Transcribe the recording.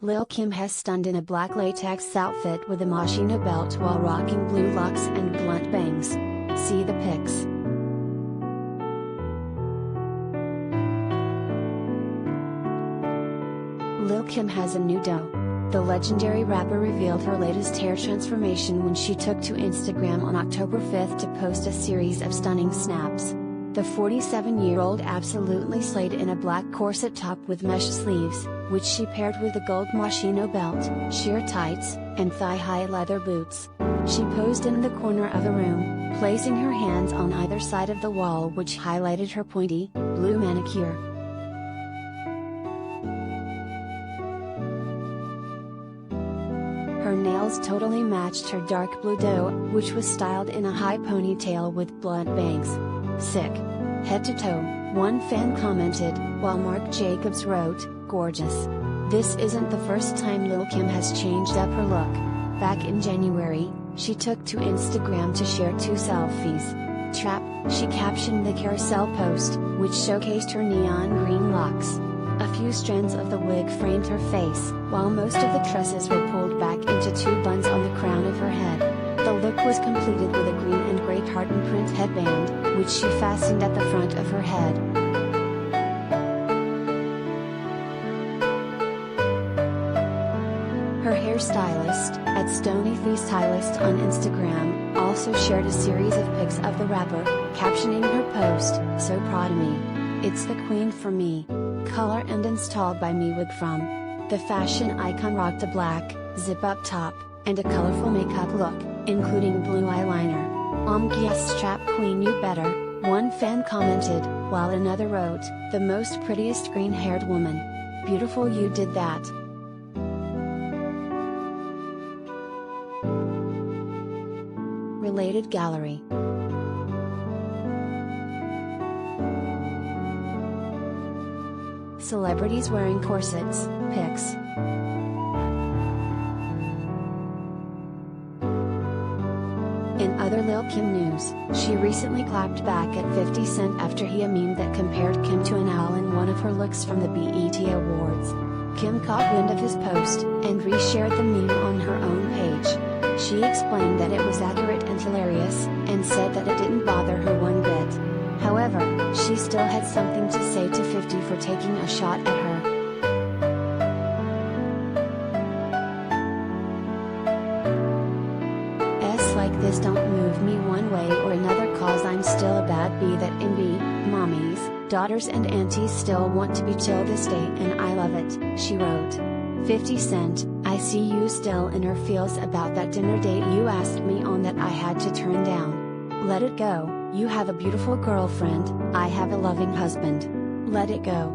Lil Kim has stunned in a black latex outfit with a Moschino belt while rocking blue locks and blunt bangs. See the pics. Lil Kim has a new dough. The legendary rapper revealed her latest hair transformation when she took to Instagram on October 5 to post a series of stunning snaps. The 47-year-old absolutely slayed in a black corset top with mesh sleeves, which she paired with a gold Moschino belt, sheer tights, and thigh-high leather boots. She posed in the corner of the room, placing her hands on either side of the wall, which highlighted her pointy, blue manicure. Her nails totally matched her dark blue dough, which was styled in a high ponytail with blunt bangs. Sick. Head to toe, one fan commented, while Marc Jacobs wrote, "Gorgeous." This isn't the first time Lil Kim has changed up her look. Back in January, she took to Instagram to share 2 selfies. "Trap," she captioned the carousel post, which showcased her neon green locks. A few strands of the wig framed her face, while most of the tresses were pulled back into 2 buns on the crown of her head. The look was completed with a green and gray tartan print headband, which she fastened at the front of her head. Her hairstylist, at @StonyFeeStylist on Instagram, also shared a series of pics of the rapper, captioning her post, "So proud of me. It's the queen for me." Color and installed by me wig from. The fashion icon rocked a black, zip-up top, and a colorful makeup look, including blue eyeliner. Yes, trap queen you better," one fan commented, while another wrote, "The most prettiest green-haired woman. Beautiful you did that." Related gallery. Celebrities wearing corsets, pics. In other Lil Kim news, she recently clapped back at 50 Cent after he memed that compared Kim to an owl in one of her looks from the BET Awards. Kim caught wind of his post, and reshared the meme on her own page. She explained that it was accurate and hilarious, and said that it didn't bother her one bit. However, she still had something to say to 50 for taking a shot at her. Like this don't move me one way or another, cause I'm still a bad bee that MB, mommies, daughters and aunties still want to be till this day, and I love it, she wrote. 50 Cent, I see you still in her feels about that dinner date you asked me on that I had to turn down. Let it go, you have a beautiful girlfriend, I have a loving husband. Let it go.